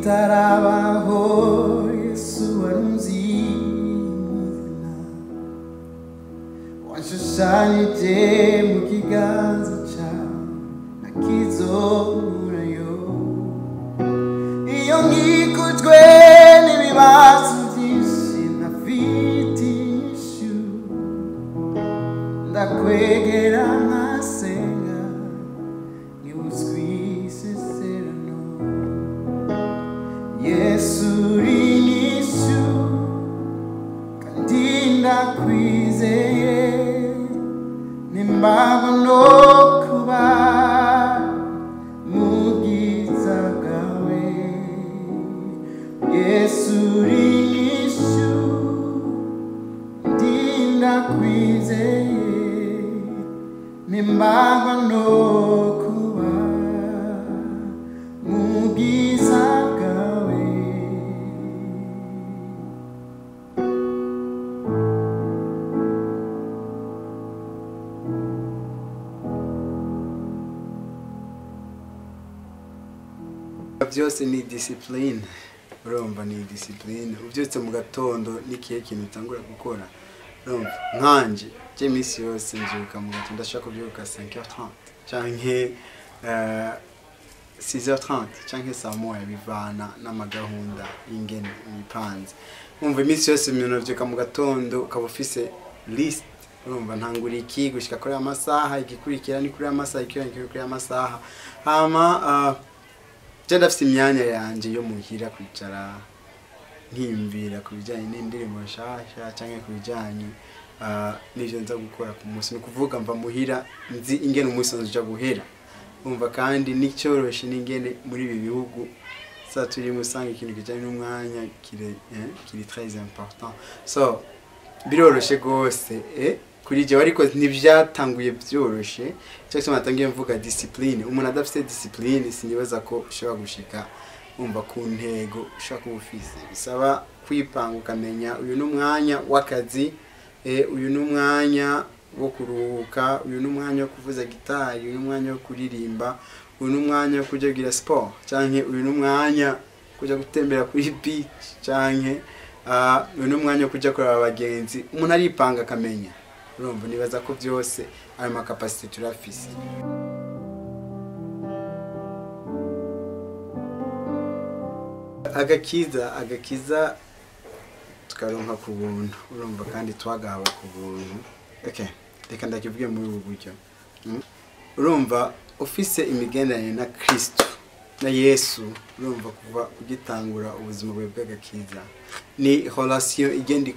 utarabaho Yesu warunzina wanshushanije mu kiganza cyawe nakizomurayo iyo nkikujwe n'ibibazo byinshi ntafite inyishu ndakwegera nkasenga nibuzwe isezerano Yesu uri inyishu kandi ndakwizeye nimbaho no kuba mu bwiza bwawe Yesu uri inyishu kandi ndakwizeye nimbaho no kuba mu bwiza bwawe byose ni discipline urumva ni discipline ubyutse mu gatondo n'ikihe kintu utangura gukora urumva nkanje iminsi yose nzuka mu gatondo ndashaka kubyuka 5h30 canke 6h30 canke saa moya bivana n'amagahunda y'ingene imipanze umva iminsi yose umuntu avyuka mu gatondo ukaba ufise list urumva ntangura iki gushika kuri amasaha igikurikira ni kuri amasaha ikirangiro kuri amasaha hama je ndafite imyanya yanje yo muhira kwicara nkimvira ku bijyanye n'indirimbo nshasha canke ku bijyanye n'ivyo nza gukora ku munsi no kuvuga mva muhira nzi ingene umunsi nzoja guhera umva kandi n'icyoroshe n'ingene muri ibi bihugu sa turi musanga ikintu kijanye n'umwanya kiri très important so biroroshe gose kuri je ariko ntivyatanguye byoroshe cyo cyo natangiye mvuga discipline umuntu adafite discipline sinibaza ko ushobora gushika umva ku ntego ushaka ubufise bisaba kwipanga ukamenya uyu n'umwanya w'akazi uyu n'umwanya wo kuruhuka uyu n'umwanya wo kuvuza gitari uyu n'umwanya wo kuririmba uyu n'umwanya wo kujya gira sport canke uyu n'umwanya kujya gutembera kuri beach canke uyu n'umwanya wo kujya kuraba abagenzi umuntu aripanga akamenya urumva nibaza ko byose ayo makapasite turafise agakiza tukaronka ku buntu urumva kandi twagahawe ku buntu reka ndakivuge muri ubu buryo urumva ufise imigenderanire na Kristo na Yesu urumva kuva ugitangura ubuzima bwawe bw'agakiza ni relation igenda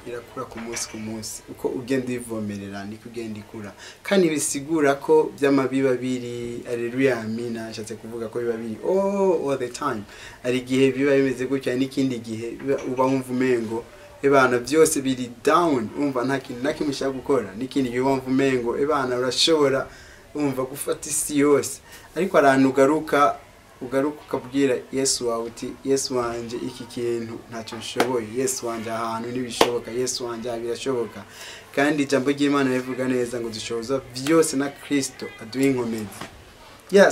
irakura ku munsi uko ugenda ivomerera niko ugenda ikura kandi bisigura ko by'amabiba biri alleluia amina ashatse kuvuga ko biba biri all the time ari gihe biba bimeze gutya n'ikindi gihe uba wumva umengo ebana byose biri down umva nta kintu nakimushaka gukora n'ikindi gihe wumva umengo ebana urashobora umva gufata isi yose ariko arantu ugaruka ukabwira Yesu wawe uti Yesu wanje iki kintu ntacyo nshoboye Yesu wanje ahantu nibishoboka Yesu wanje birashoboka kandi ijambo ry'Imana rivuga neza ngo dushoboza byose na Kristo aduha inkomezi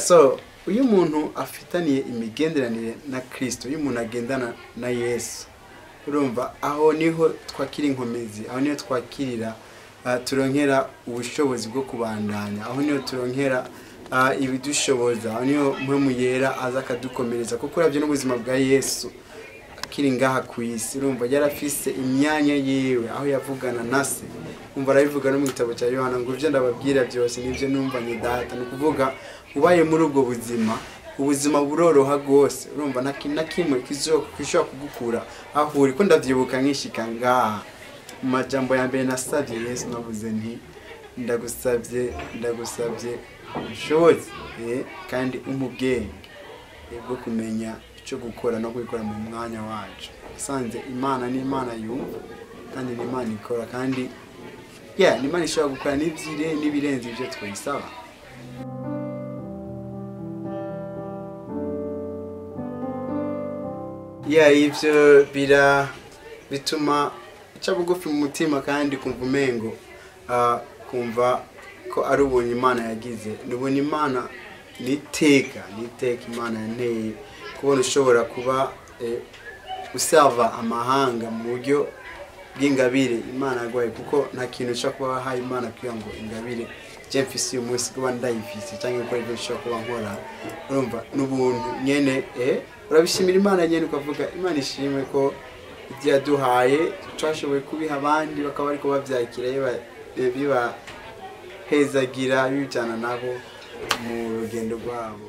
so uyu muntu afitaniye imigenderanire na Kristo uyu muntu agendana na Yesu urumva aho niho twakira inkomezi aho niho twakirira turonkera ubushobozi bwo kubandanya aho niho turonkera ibidushoboza aho niho mpemu yera aza akadukomereza kuko uravye n'ubuzima bwa Yesu akiri ngaha ku isi urumva yarafise imyanya yiwe aho yavugana na se umva arabivuga no mu gitabo cya Yohana ngo ivyo ndababwira byose nivyo numvanye data no kuvuga ubaye muri ubwo ubuzima buroroha gose urumva na kimwe kishobora kugukura aho uri ko ndavyibuka nkishika ngaha mu majambo ya mbere nasavye Yesu navuze nti ndagusavye ushoboze kandi umubwenge bwo kumenya icyo gukora no kubikora mu mwanya wacu asanze Imana ni Imana yumva kandi ni Imana ikora kandi ni Imana ishobora gukora n'ibirenze ibyo twayisaba ibyo bituma uca bugufi mu mutima kandi kumva umengo kumva ko ari ubuntu Imana yagize nubona Imana niteka Imana yanteye kubona ushobora kuba usava amahanga mu buryo bw'ingabire Imana yagwaye kuko nta kintu ushaka kuba wahaye Imana kugira ngo ingabire je mfise uyu munsi kuba ndayifise cyangwa ko ibyo ushaka kuba nkora urumva n'ubuntu nyene urabishimira Imana nyene ukavuga Imana ishimwe ko ibyo yaduhaye twashoboye kubiha abandi bakaba ariko bavyakira biba hezagira bijana nabo mu rugendo rwabo.